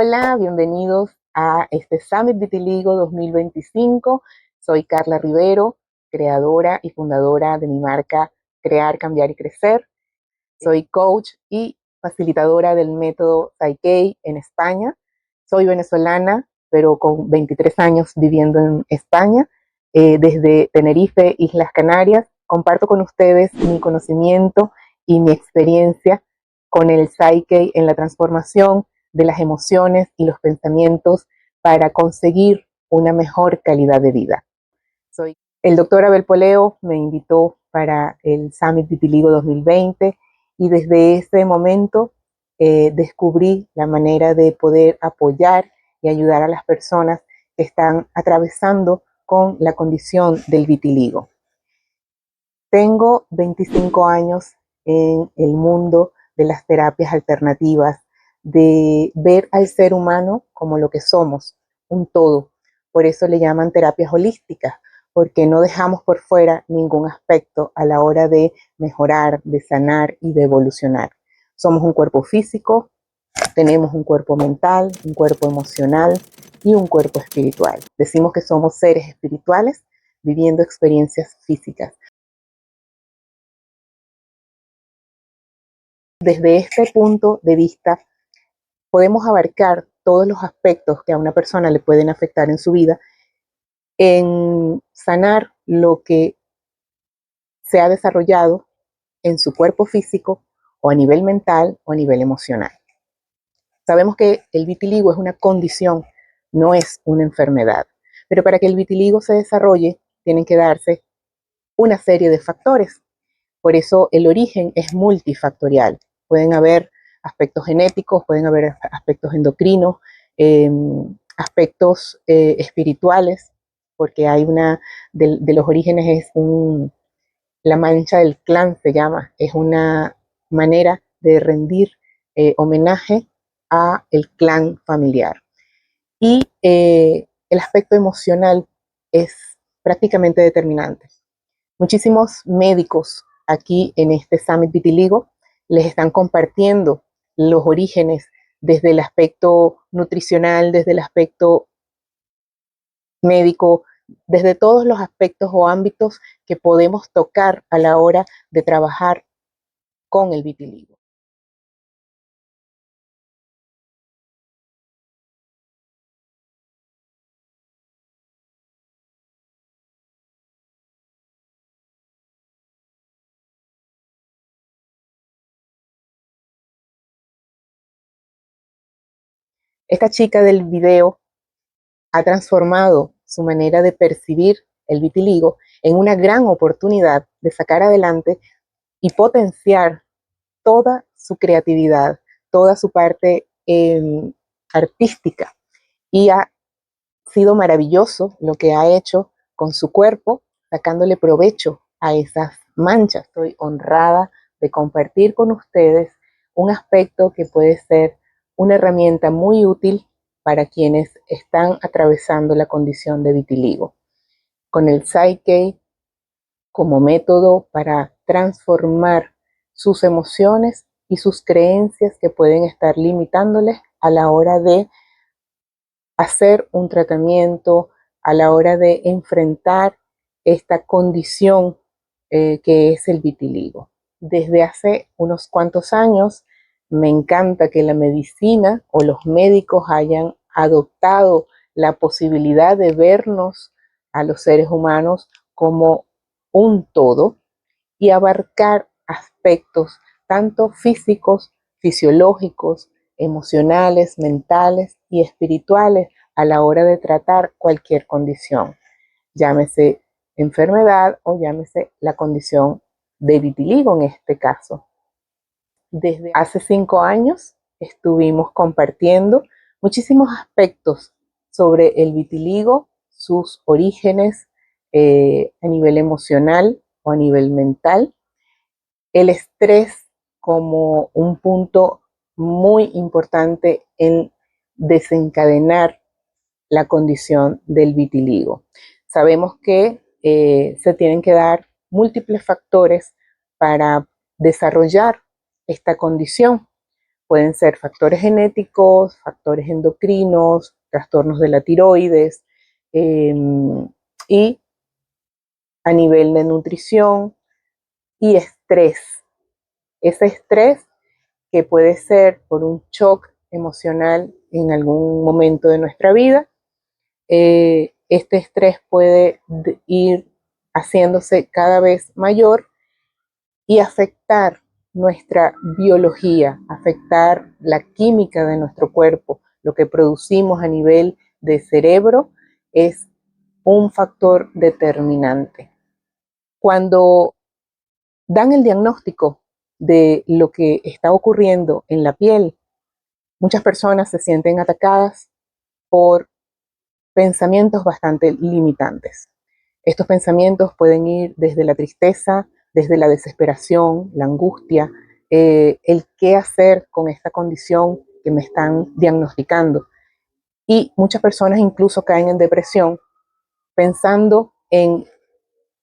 Hola, bienvenidos a este Summit Vitiligo 2025. Soy Carla Rivero, creadora y fundadora de mi marca Crear, Cambiar y Crecer. Soy coach y facilitadora del método Psyche en España. Soy venezolana, pero con 23 años viviendo en España. Desde Tenerife, Islas Canarias, comparto con ustedes mi conocimiento y mi experiencia con el Psyche en la transformación de las emociones y los pensamientos para conseguir una mejor calidad de vida. El doctor Abel Poleo me invitó para el Summit Vitiligo 2020 y desde ese momento descubrí la manera de poder apoyar y ayudar a las personas que están atravesando con la condición del vitiligo. Tengo 25 años en el mundo de las terapias alternativas, de ver al ser humano como lo que somos, un todo. Por eso le llaman terapias holísticas, porque no dejamos por fuera ningún aspecto a la hora de mejorar, de sanar y de evolucionar. Somos un cuerpo físico, tenemos un cuerpo mental, un cuerpo emocional y un cuerpo espiritual. Decimos que somos seres espirituales viviendo experiencias físicas. Desde este punto de vista, podemos abarcar todos los aspectos que a una persona le pueden afectar en su vida, en sanar lo que se ha desarrollado en su cuerpo físico o a nivel mental o a nivel emocional. Sabemos que el vitiligo es una condición, no es una enfermedad, pero para que el vitiligo se desarrolle tienen que darse una serie de factores. Por eso el origen es multifactorial. Pueden haber aspectos genéticos, pueden haber aspectos endocrinos, aspectos espirituales, porque hay una de los orígenes es la mancha del clan se llama, es una manera de rendir homenaje a el clan familiar. Y el aspecto emocional es prácticamente determinante. Muchísimos médicos aquí en este Summit Vitiligo les están compartiendo los orígenes desde el aspecto nutricional, desde el aspecto médico, desde todos los aspectos o ámbitos que podemos tocar a la hora de trabajar con el vitiligo. Esta chica del video ha transformado su manera de percibir el vitiligo en una gran oportunidad de sacar adelante y potenciar toda su creatividad, toda su parte artística. Y ha sido maravilloso lo que ha hecho con su cuerpo, sacándole provecho a esas manchas. Estoy honrada de compartir con ustedes un aspecto que puede ser una herramienta muy útil para quienes están atravesando la condición de vitiligo. Con el Psyche como método para transformar sus emociones y sus creencias que pueden estar limitándoles a la hora de hacer un tratamiento, a la hora de enfrentar esta condición que es el vitiligo. Desde hace unos cuantos años me encanta que la medicina o los médicos hayan adoptado la posibilidad de vernos a los seres humanos como un todo y abarcar aspectos tanto físicos, fisiológicos, emocionales, mentales y espirituales a la hora de tratar cualquier condición, llámese enfermedad o llámese la condición de vitiligo en este caso. Desde hace 5 años estuvimos compartiendo muchísimos aspectos sobre el vitiligo, sus orígenes a nivel emocional o a nivel mental, el estrés como un punto muy importante en desencadenar la condición del vitiligo. Sabemos que se tienen que dar múltiples factores para desarrollar esta condición, Pueden ser factores genéticos, factores endocrinos, trastornos de la tiroides, y a nivel de nutrición y estrés. Ese estrés que puede ser por un shock emocional en algún momento de nuestra vida. Este estrés puede ir haciéndose cada vez mayor y afectar nuestra biología, afectar la química de nuestro cuerpo, lo que producimos a nivel de cerebro es un factor determinante. Cuando dan el diagnóstico de lo que está ocurriendo en la piel, muchas personas se sienten atacadas por pensamientos bastante limitantes. Estos pensamientos pueden ir desde la tristeza, desde la desesperación, la angustia, el qué hacer con esta condición que me están diagnosticando. Y muchas personas incluso caen en depresión pensando en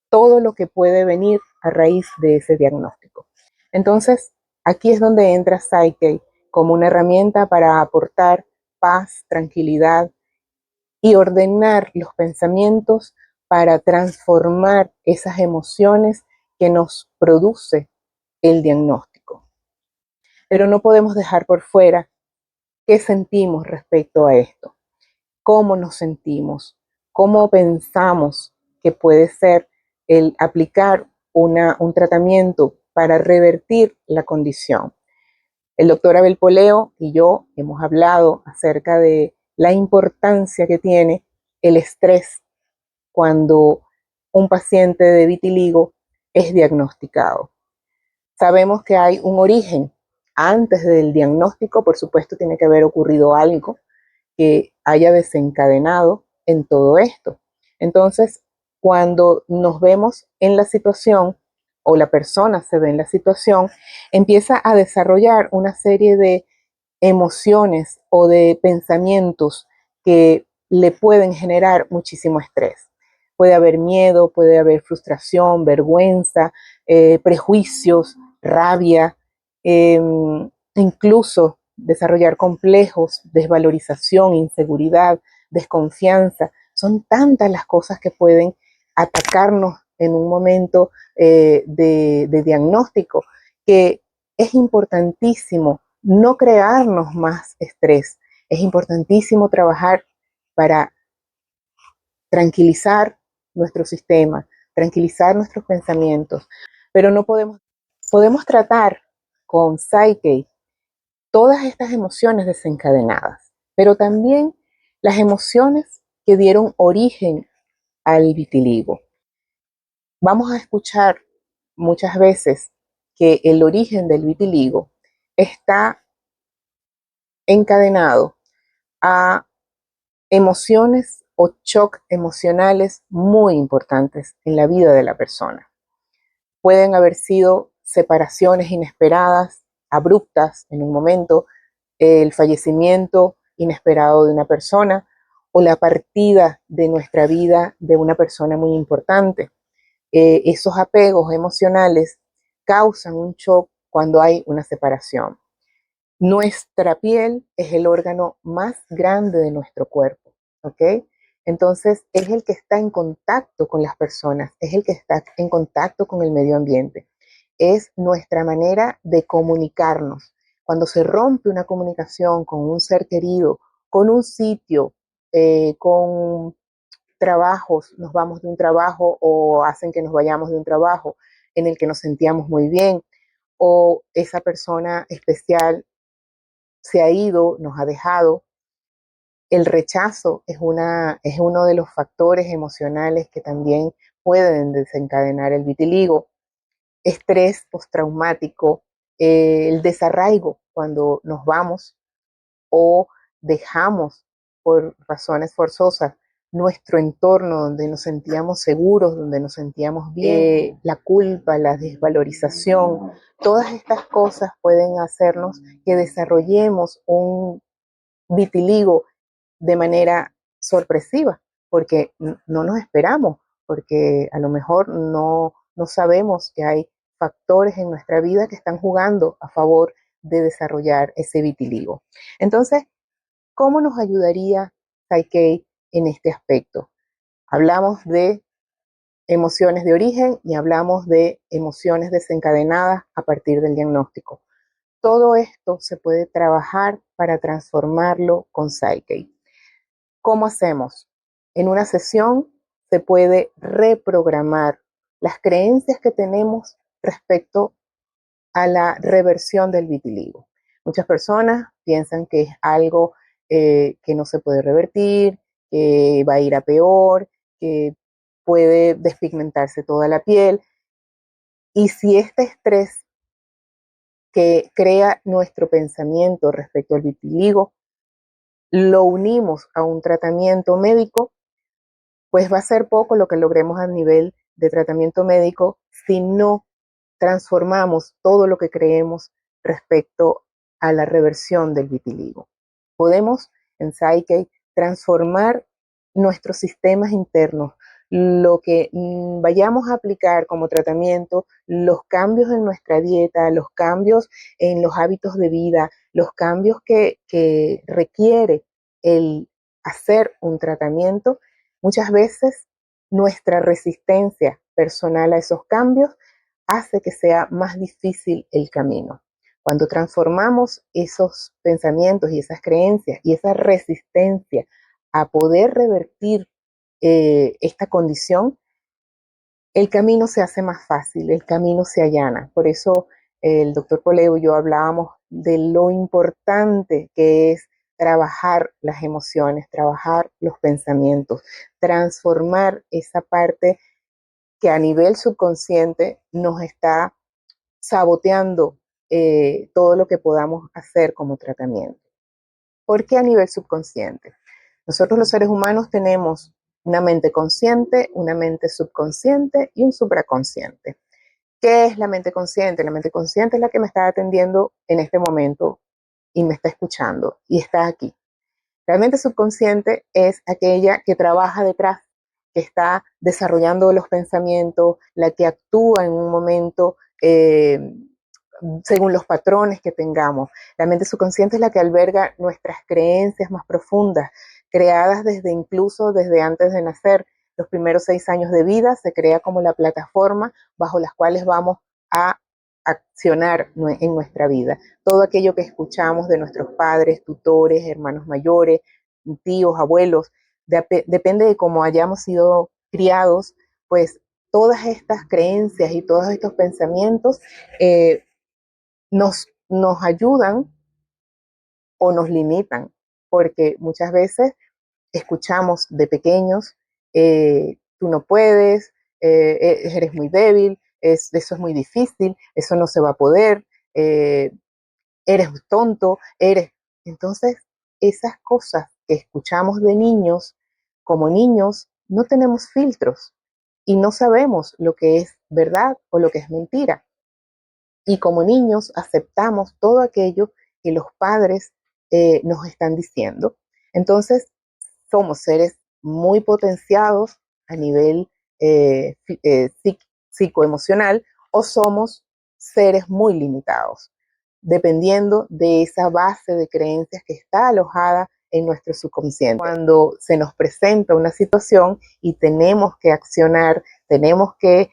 todo lo que puede venir a raíz de ese diagnóstico. Entonces, aquí es donde entra Psyche como una herramienta para aportar paz, tranquilidad y ordenar los pensamientos para transformar esas emociones que nos produce el diagnóstico. Pero no podemos dejar por fuera qué sentimos respecto a esto, cómo nos sentimos, cómo pensamos que puede ser el aplicar un tratamiento para revertir la condición. El doctor Abel Poleo y yo hemos hablado acerca de la importancia que tiene el estrés cuando un paciente de vitiligo es diagnosticado. Sabemos que hay un origen. Antes del diagnóstico, por supuesto, tiene que haber ocurrido algo que haya desencadenado en todo esto. Entonces, cuando nos vemos en la situación o la persona se ve en la situación, empieza a desarrollar una serie de emociones o de pensamientos que le pueden generar muchísimo estrés. Puede haber miedo, puede haber frustración, vergüenza, prejuicios, rabia, eh, incluso desarrollar complejos, desvalorización, inseguridad, desconfianza. Son tantas las cosas que pueden atacarnos en un momento de diagnóstico que es importantísimo no crearnos más estrés. Es importantísimo trabajar para tranquilizar nuestro sistema, tranquilizar nuestros pensamientos, pero no podemos tratar con Psyche todas estas emociones desencadenadas, pero también las emociones que dieron origen al vitiligo. Vamos a escuchar muchas veces que el origen del vitiligo está encadenado a emociones o shock emocionales muy importantes en la vida de la persona. Pueden haber sido separaciones inesperadas, abruptas en un momento, el fallecimiento inesperado de una persona o la partida de nuestra vida de una persona muy importante. Esos apegos emocionales causan un shock cuando hay una separación. Nuestra piel es el órgano más grande de nuestro cuerpo, ¿ok? Entonces es el que está en contacto con las personas, es el que está en contacto con el medio ambiente. Es nuestra manera de comunicarnos. Cuando se rompe una comunicación con un ser querido, con un sitio, con trabajos, nos vamos de un trabajo o hacen que nos vayamos de un trabajo en el que nos sentíamos muy bien, o esa persona especial se ha ido, nos ha dejado. El rechazo es uno de los factores emocionales que también pueden desencadenar el vitiligo. Estrés postraumático, el desarraigo cuando nos vamos o dejamos por razones forzosas nuestro entorno donde nos sentíamos seguros, donde nos sentíamos bien, la culpa, la desvalorización, todas estas cosas pueden hacernos que desarrollemos un vitiligo de manera sorpresiva, porque no nos esperamos, porque a lo mejor no sabemos que hay factores en nuestra vida que están jugando a favor de desarrollar ese vitiligo. Entonces, ¿cómo nos ayudaría Psyche en este aspecto? Hablamos de emociones de origen y hablamos de emociones desencadenadas a partir del diagnóstico. Todo esto se puede trabajar para transformarlo con Psyche. ¿Cómo hacemos? En una sesión se puede reprogramar las creencias que tenemos respecto a la reversión del vitiligo. Muchas personas piensan que es algo que no se puede revertir, que va a ir a peor, que puede despigmentarse toda la piel. Y si este estrés que crea nuestro pensamiento respecto al vitiligo lo unimos a un tratamiento médico, pues va a ser poco lo que logremos a nivel de tratamiento médico si no transformamos todo lo que creemos respecto a la reversión del vitiligo. Podemos en Psyche transformar nuestros sistemas internos, lo que vayamos a aplicar como tratamiento, los cambios en nuestra dieta, los cambios en los hábitos de vida, los cambios que requiere el hacer un tratamiento. Muchas veces nuestra resistencia personal a esos cambios hace que sea más difícil el camino. Cuando transformamos esos pensamientos y esas creencias y esa resistencia a poder revertir esta condición, el camino se hace más fácil, el camino se allana. Por eso el doctor Poleo y yo hablábamos de lo importante que es trabajar las emociones, trabajar los pensamientos, transformar esa parte que a nivel subconsciente nos está saboteando todo lo que podamos hacer como tratamiento. ¿Por qué a nivel subconsciente? Nosotros los seres humanos tenemos una mente consciente, una mente subconsciente y un supraconsciente. ¿Qué es la mente consciente? La mente consciente es la que me está atendiendo en este momento y me está escuchando y está aquí. La mente subconsciente es aquella que trabaja detrás, que está desarrollando los pensamientos, la que actúa en un momento según los patrones que tengamos. La mente subconsciente es la que alberga nuestras creencias más profundas, creadas incluso desde antes de nacer. Los primeros 6 años de vida se crea como la plataforma bajo las cuales vamos a accionar en nuestra vida. Todo aquello que escuchamos de nuestros padres, tutores, hermanos mayores, tíos, abuelos, depende de cómo hayamos sido criados, pues todas estas creencias y todos estos pensamientos nos ayudan o nos limitan, porque muchas veces escuchamos de pequeños, tú no puedes, eres muy débil, eso es muy difícil, eso no se va a poder, eres tonto, eres... Entonces, esas cosas que escuchamos de niños, como niños, no tenemos filtros y no sabemos lo que es verdad o lo que es mentira. Y como niños aceptamos todo aquello que los padres nos están diciendo. Entonces, somos seres muy potenciados a nivel psicoemocional o somos seres muy limitados, dependiendo de esa base de creencias que está alojada en nuestro subconsciente. Cuando se nos presenta una situación y tenemos que accionar, tenemos que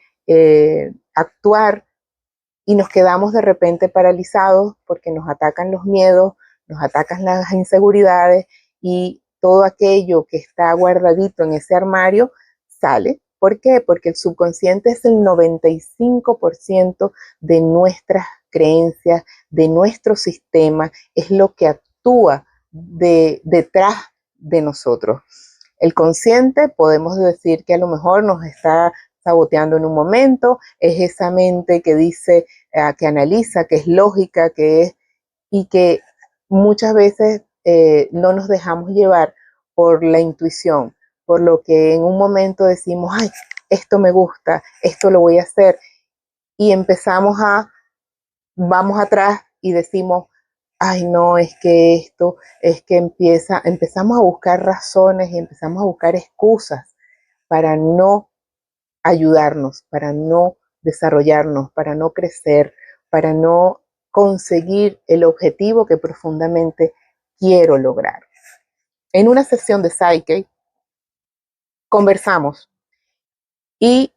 actuar y nos quedamos de repente paralizados porque nos atacan los miedos, nos atacan las inseguridades y todo aquello que está guardadito en ese armario sale. ¿Por qué? Porque el subconsciente es el 95% de nuestras creencias, de nuestro sistema, es lo que actúa detrás de nosotros. El consciente podemos decir que a lo mejor nos está saboteando en un momento, es esa mente que dice, que analiza, que es lógica, que es, y que muchas veces no nos dejamos llevar por la intuición, por lo que en un momento decimos, ay, esto me gusta, esto lo voy a hacer, y vamos atrás y decimos, ay, no, es que esto, es que empezamos a buscar razones y empezamos a buscar excusas para no ayudarnos, para no desarrollarnos, para no crecer, para no conseguir el objetivo que profundamente quiero lograr. En una sesión de Psyche conversamos y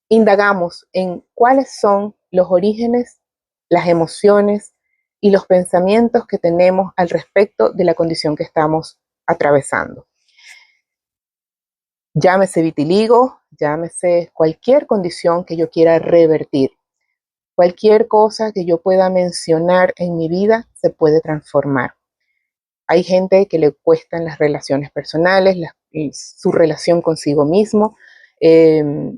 indagamos en cuáles son los orígenes, las emociones y los pensamientos que tenemos al respecto de la condición que estamos atravesando. Llámese vitiligo, llámese cualquier condición que yo quiera revertir. Cualquier cosa que yo pueda mencionar en mi vida se puede transformar. Hay gente que le cuestan las relaciones personales, su relación consigo mismo, eh,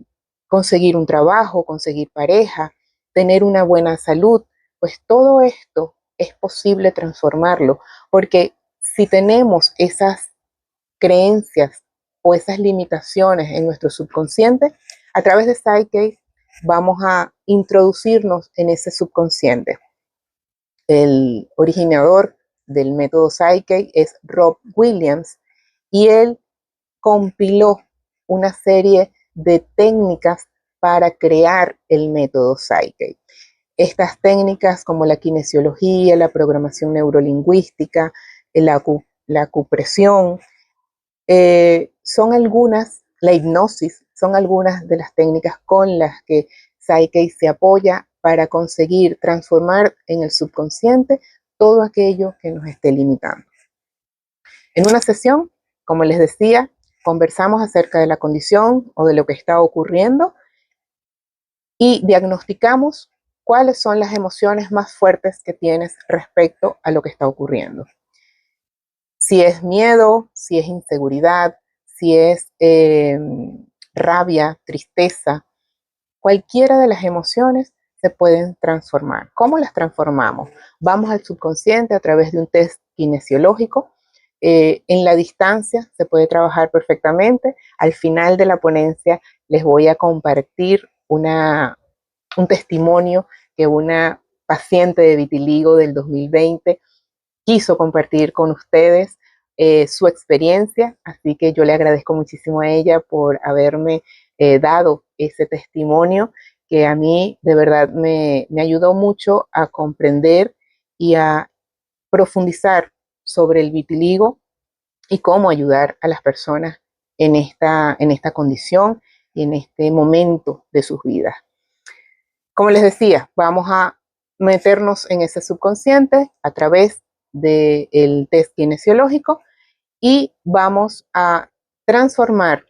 conseguir un trabajo, conseguir pareja, tener una buena salud. Pues todo esto es posible transformarlo, porque si tenemos esas creencias o esas limitaciones en nuestro subconsciente, a través de Psyche vamos a introducirnos en ese subconsciente. El originador del método Psyche es Rob Williams y él compiló una serie de técnicas para crear el método Psyche. Estas técnicas como la kinesiología, la programación neurolingüística, la acupresión, son algunas, la hipnosis, son algunas de las técnicas con las que Psyche se apoya para conseguir transformar en el subconsciente todo aquello que nos esté limitando. En una sesión, como les decía, conversamos acerca de la condición o de lo que está ocurriendo y diagnosticamos cuáles son las emociones más fuertes que tienes respecto a lo que está ocurriendo. Si es miedo, si es inseguridad, si es rabia, tristeza, cualquiera de las emociones se pueden transformar. ¿Cómo las transformamos? Vamos al subconsciente a través de un test kinesiológico. En la distancia se puede trabajar perfectamente. Al final de la ponencia les voy a compartir un testimonio que una paciente de vitiligo del 2020 quiso compartir con ustedes su experiencia, así que yo le agradezco muchísimo a ella por haberme dado ese testimonio que a mí de verdad me ayudó mucho a comprender y a profundizar sobre el vitiligo y cómo ayudar a las personas en esta condición y en este momento de sus vidas. Como les decía, vamos a meternos en ese subconsciente a través del test kinesiológico y vamos a transformar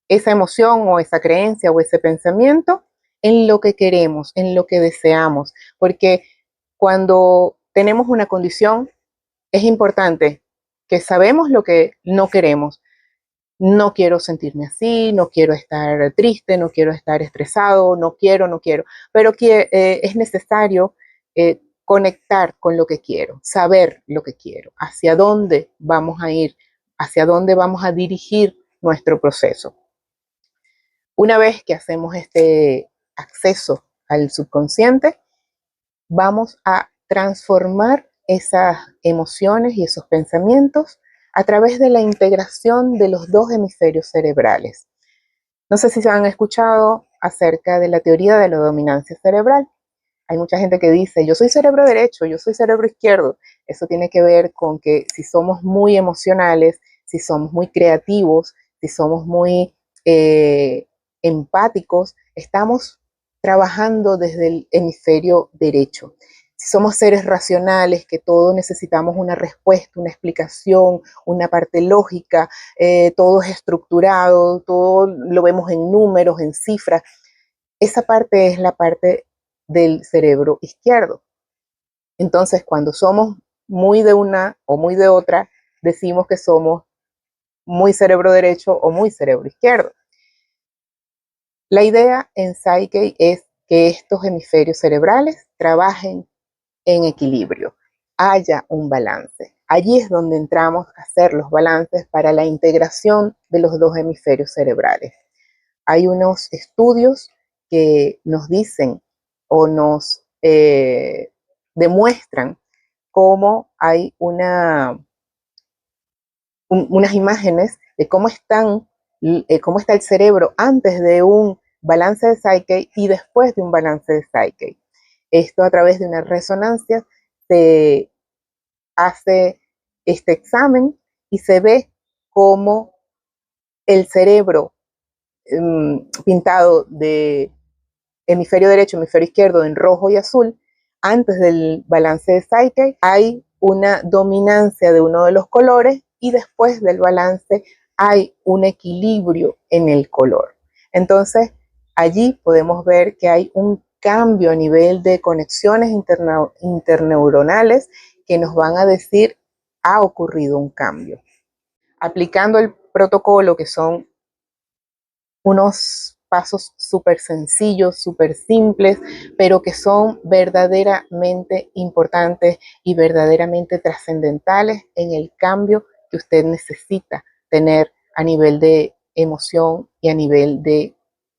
esa emoción o esa creencia o ese pensamiento en lo que queremos, en lo que deseamos, porque cuando tenemos una condición es importante que sabemos lo que no queremos. No quiero sentirme así, no quiero estar triste, no quiero estar estresado, no quiero, pero que es necesario conectar con lo que quiero, saber lo que quiero, hacia dónde vamos a ir, hacia dónde vamos a dirigir nuestro proceso. Una vez que hacemos este acceso al subconsciente, vamos a transformar esas emociones y esos pensamientos a través de la integración de los dos hemisferios cerebrales. No sé si se han escuchado acerca de la teoría de la dominancia cerebral. Hay mucha gente que dice, yo soy cerebro derecho, yo soy cerebro izquierdo. Eso tiene que ver con que si somos muy emocionales, si somos muy creativos, si somos muy empáticos, estamos trabajando desde el hemisferio derecho. Si somos seres racionales, que todo necesitamos una respuesta, una explicación, una parte lógica, todo es estructurado, todo lo vemos en números, en cifras, esa parte es la parte del cerebro izquierdo. Entonces, cuando somos muy de una o muy de otra, decimos que somos muy cerebro derecho o muy cerebro izquierdo. La idea en Psyche es que estos hemisferios cerebrales trabajen en equilibrio, haya un balance. Allí es donde entramos a hacer los balances para la integración de los dos hemisferios cerebrales. Hay unos estudios que nos dicen o nos demuestran cómo hay unas imágenes de cómo está el cerebro antes de un balance de Psyche y después de un balance de Psyche. Esto a través de una resonancia se hace este examen y se ve cómo el cerebro pintado de hemisferio derecho, hemisferio izquierdo en rojo y azul, antes del balance de Psyche hay una dominancia de uno de los colores y después del balance hay un equilibrio en el color. Entonces, allí podemos ver que hay un cambio a nivel de conexiones interneuronales que nos van a decir ha ocurrido un cambio. Aplicando el protocolo, que son unos pasos súper sencillos, súper simples, pero que son verdaderamente importantes y verdaderamente trascendentales en el cambio que usted necesita tener a nivel de emoción y a nivel de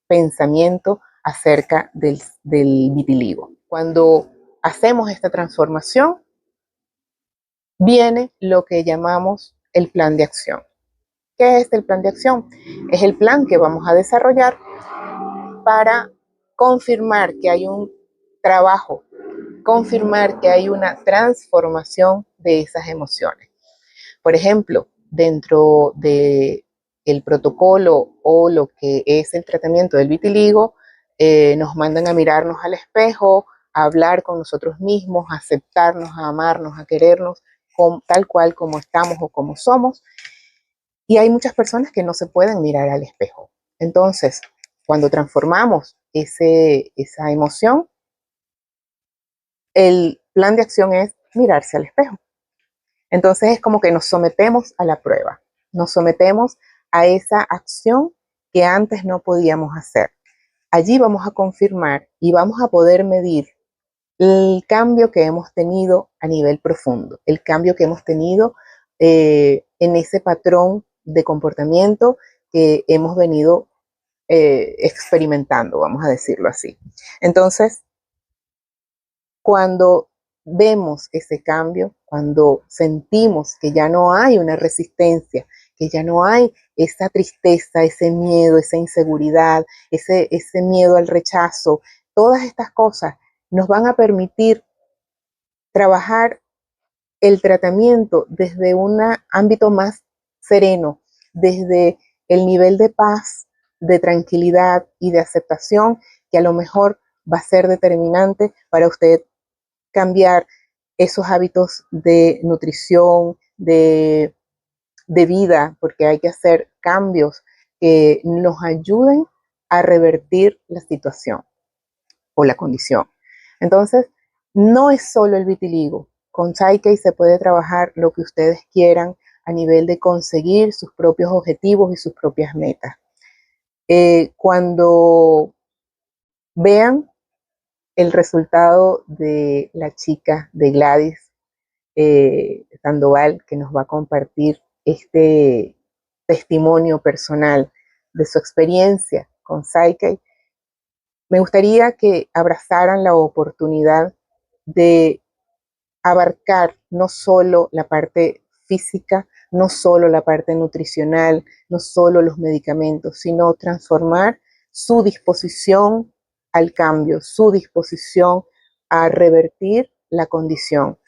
pensamiento acerca del vitiligo. Cuando hacemos esta transformación, viene lo que llamamos el plan de acción. ¿Qué es el plan de acción? Es el plan que vamos a desarrollar para confirmar que hay un trabajo, confirmar que hay una transformación de esas emociones. Por ejemplo, dentro de el protocolo o lo que es el tratamiento del vitiligo, nos mandan a mirarnos al espejo, a hablar con nosotros mismos, a aceptarnos, a amarnos, a querernos tal cual como estamos o como somos. Y hay muchas personas que no se pueden mirar al espejo. Entonces, cuando transformamos esa emoción, el plan de acción es mirarse al espejo. Entonces es como que nos sometemos a la prueba, nos sometemos a esa acción que antes no podíamos hacer. Allí vamos a confirmar y vamos a poder medir el cambio que hemos tenido a nivel profundo, el cambio que hemos tenido en ese patrón de comportamiento que hemos venido experimentando, vamos a decirlo así. Entonces, cuando vemos ese cambio, cuando sentimos que ya no hay una resistencia, que ya no hay esa tristeza, ese miedo, esa inseguridad, ese miedo al rechazo, todas estas cosas nos van a permitir trabajar el tratamiento desde un ámbito más sereno, desde el nivel de paz, de tranquilidad y de aceptación que a lo mejor va a ser determinante para usted cambiar esos hábitos de nutrición, de vida, porque hay que hacer cambios que nos ayuden a revertir la situación o la condición. Entonces, no es solo el vitiligo. Con Psyche se puede trabajar lo que ustedes quieran a nivel de conseguir sus propios objetivos y sus propias metas. Cuando vean el resultado de la chica de Gladys Sandoval, que nos va a compartir este testimonio personal de su experiencia con Psyche, me gustaría que abrazaran la oportunidad de abarcar no solo la parte física, no solo la parte nutricional, no solo los medicamentos, sino transformar su disposición al cambio, su disposición a revertir la condición.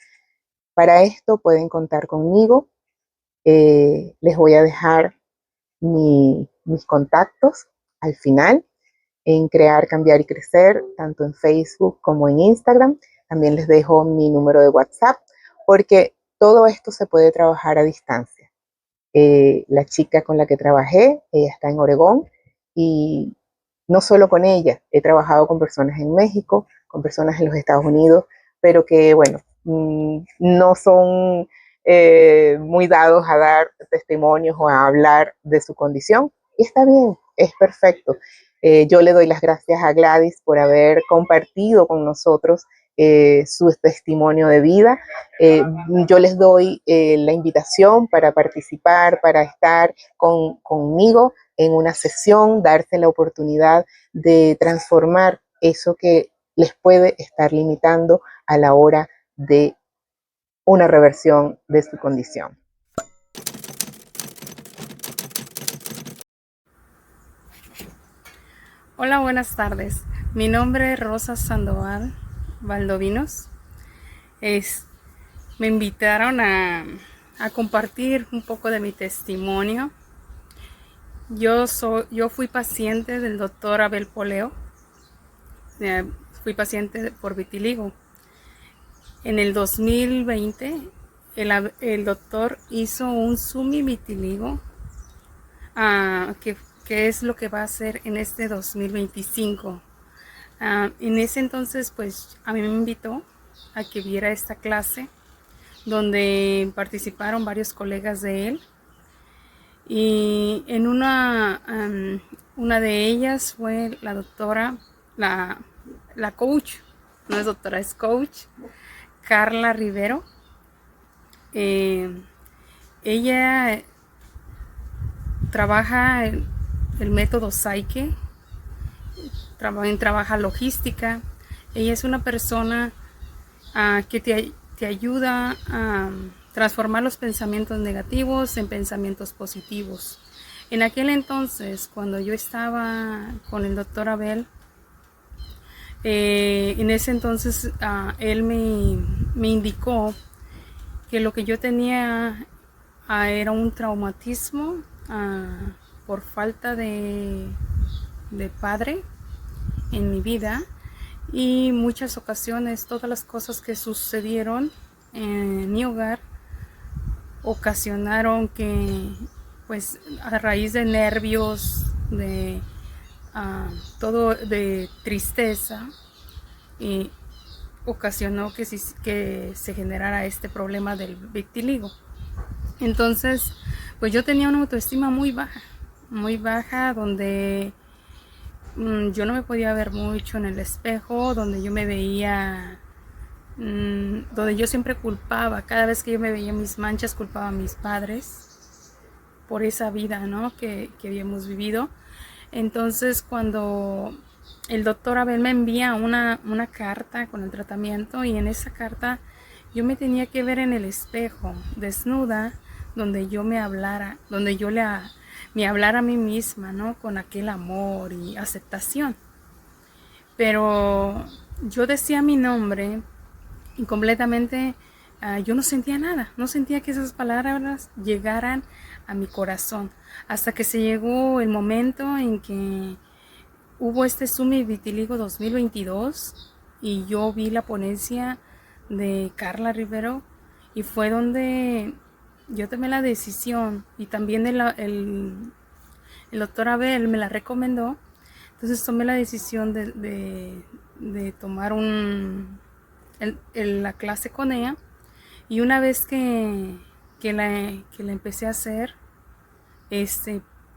Para esto pueden contar conmigo. Les voy a dejar mis contactos al final en Crear, Cambiar y Crecer, tanto en Facebook como en Instagram. También les dejo mi número de WhatsApp, porque todo esto se puede trabajar a distancia. La chica con la que trabajé, ella está en Oregón, y no solo con ella, he trabajado con personas en México, con personas en los Estados Unidos, pero que, bueno, no son muy dados a dar testimonios o a hablar de su condición. Y está bien, es perfecto. Yo le doy las gracias a Gladys por haber compartido con nosotros su testimonio de vida. Yo les doy la invitación para participar, para estar conmigo en una sesión, darse la oportunidad de transformar eso que les puede estar limitando a la hora de una reversión de su condición. Hola, buenas tardes. Mi nombre es Rosa Sandoval. Valdovinos. Me invitaron a compartir un poco de mi testimonio. Yo fui paciente del doctor Abel Poleo. Fui paciente por vitiligo. En el 2020 el doctor hizo un sumi vitiligo, que es lo que va a hacer en este 2025. En ese entonces, pues a mí me invitó a que viera esta clase donde participaron varios colegas de él, y en una de ellas fue la doctora, la coach, no es doctora, es coach, Carla Rivero. Ella trabaja el método Psyche, también trabaja logística. Ella es una persona que te ayuda a transformar los pensamientos negativos en pensamientos positivos. En aquel entonces, cuando yo estaba con el doctor Abel, en ese entonces él me indicó que lo que yo tenía era un traumatismo por falta de padre en mi vida, y muchas ocasiones todas las cosas que sucedieron en mi hogar ocasionaron que, pues a raíz de nervios, de todo, de tristeza, y ocasionó que se generara este problema del vitiligo. Entonces, pues yo tenía una autoestima muy baja, donde yo no me podía ver mucho en el espejo, donde yo me veía, donde yo siempre culpaba, cada vez que yo me veía mis manchas, culpaba a mis padres por esa vida, ¿no?, que habíamos vivido. Entonces, cuando el doctor Abel me envía una carta con el tratamiento, y en esa carta yo me tenía que ver en el espejo, desnuda, donde yo me hablara, donde yo me hablara a mí misma, ¿no?, con aquel amor y aceptación. Pero yo decía mi nombre y completamente yo no sentía nada, no sentía que esas palabras llegaran a mi corazón, hasta que se llegó el momento en que hubo este Sumi Vitiligo 2022 y yo vi la ponencia de Carla Rivero, y fue donde yo tomé la decisión, y también el doctor Abel me la recomendó. Entonces tomé la decisión de tomar la clase con ella, y una vez que la empecé a hacer,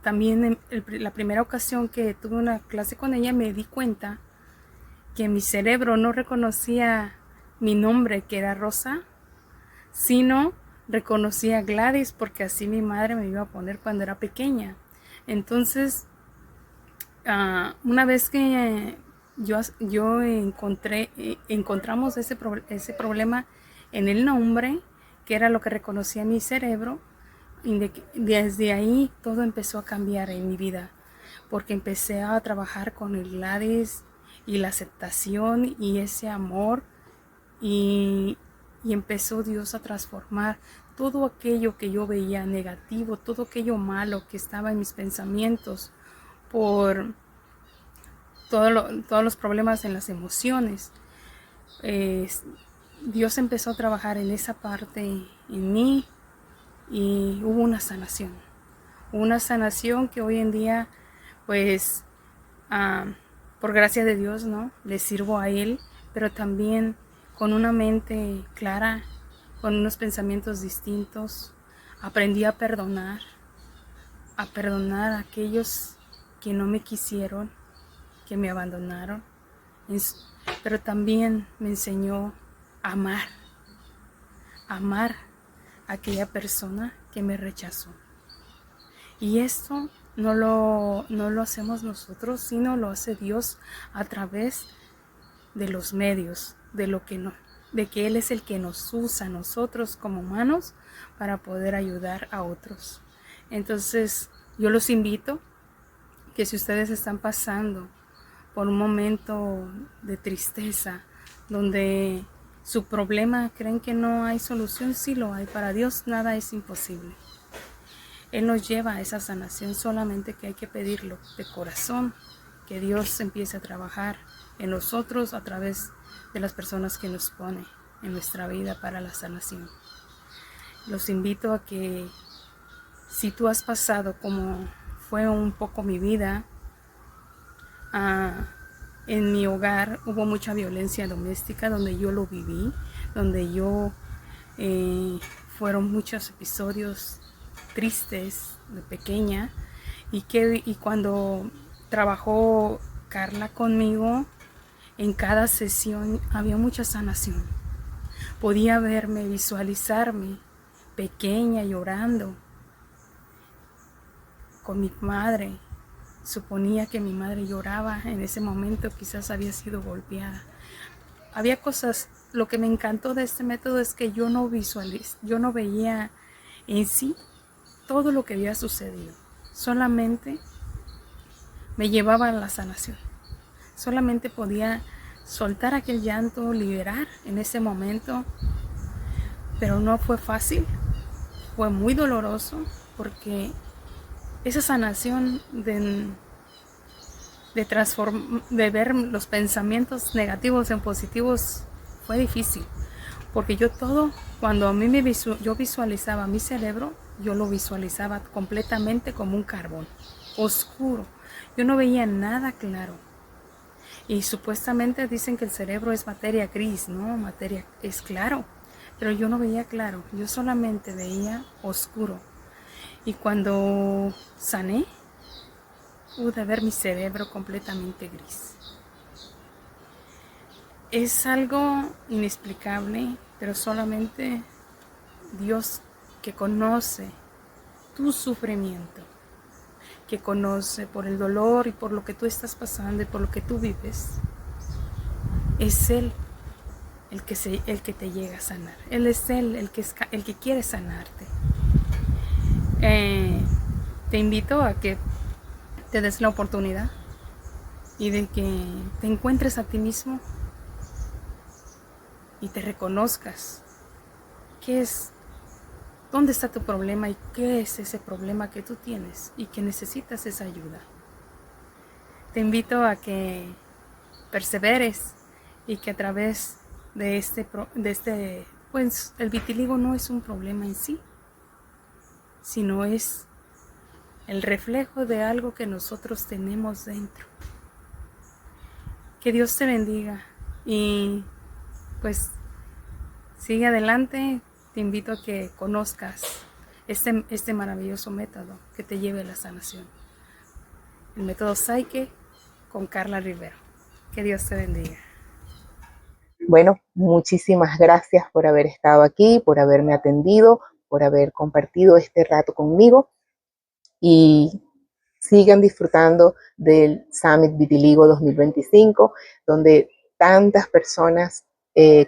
también la primera ocasión que tuve una clase con ella, me di cuenta que mi cerebro no reconocía mi nombre, que era Rosa, sino reconocía Gladys, porque así mi madre me iba a poner cuando era pequeña. Entonces, una vez que yo encontramos ese problema en el nombre, que era lo que reconocía mi cerebro, y desde ahí todo empezó a cambiar en mi vida, porque empecé a trabajar con el Gladys y la aceptación y ese amor, y empezó Dios a transformar todo aquello que yo veía negativo, todo aquello malo que estaba en mis pensamientos, por todos los problemas en las emociones. Dios empezó a trabajar en esa parte en mí, y hubo una sanación que hoy en día, pues por gracia de Dios, ¿no?, le sirvo a Él, pero también con una mente clara, con unos pensamientos distintos. Aprendí a perdonar a aquellos que no me quisieron, que me abandonaron, pero también me enseñó a amar a aquella persona que me rechazó. Y esto no lo hacemos nosotros, sino lo hace Dios a través de los medios, de que Él es el que nos usa a nosotros como humanos para poder ayudar a otros. Entonces, yo los invito que si ustedes están pasando por un momento de tristeza, donde su problema creen que no hay solución, sí lo hay. Para Dios nada es imposible. Él nos lleva a esa sanación, solamente que hay que pedirlo de corazón, que Dios empiece a trabajar en nosotros a través de las personas que nos pone en nuestra vida para la sanación. Los invito a que, si tú has pasado como fue un poco mi vida, en mi hogar hubo mucha violencia doméstica, donde yo lo viví, donde yo fueron muchos episodios tristes de pequeña, y cuando trabajó Carla conmigo, en cada sesión había mucha sanación. Podía verme, visualizarme pequeña llorando con mi madre. Suponía que mi madre lloraba en ese momento, quizás había sido golpeada. Había cosas, lo que me encantó de este método es que yo no veía en sí todo lo que había sucedido. Solamente me llevaba a la sanación. Solamente podía soltar aquel llanto, liberar en ese momento, pero no fue fácil, fue muy doloroso, porque esa sanación de ver los pensamientos negativos en positivos fue difícil, porque cuando a mí yo visualizaba mi cerebro, yo lo visualizaba completamente como un carbón oscuro. Yo no veía nada claro. Y supuestamente dicen que el cerebro es materia gris, ¿no? Materia es claro. Pero yo no veía claro, yo solamente veía oscuro. Y cuando sané, pude ver mi cerebro completamente gris. Es algo inexplicable, pero solamente Dios, que conoce tu sufrimiento, que conoce por el dolor y por lo que tú estás pasando y por lo que tú vives, es Él el que te llega a sanar. Él es Él el que quiere sanarte. Te invito a que te des la oportunidad y de que te encuentres a ti mismo y te reconozcas dónde está tu problema y qué es ese problema que tú tienes y que necesitas esa ayuda. Te invito a que perseveres y que a través de pues el vitiligo no es un problema en sí, sino es el reflejo de algo que nosotros tenemos dentro. Que Dios te bendiga y pues sigue adelante. Te invito a que conozcas este maravilloso método que te lleve a la sanación. El método Psyche con Carla Rivero. Que Dios te bendiga. Bueno, muchísimas gracias por haber estado aquí, por haberme atendido, por haber compartido este rato conmigo, y sigan disfrutando del Summit Vitiligo 2025, donde tantas personas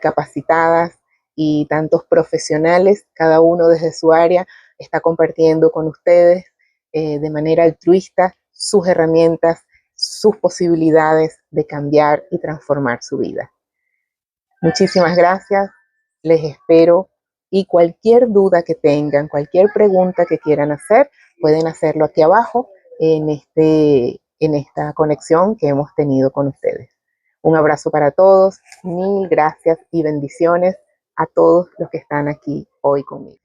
capacitadas y tantos profesionales, cada uno desde su área, está compartiendo con ustedes de manera altruista sus herramientas, sus posibilidades de cambiar y transformar su vida. Muchísimas gracias, les espero, y cualquier duda que tengan, cualquier pregunta que quieran hacer, pueden hacerlo aquí abajo en esta conexión que hemos tenido con ustedes. Un abrazo para todos, mil gracias y bendiciones a todos los que están aquí hoy conmigo.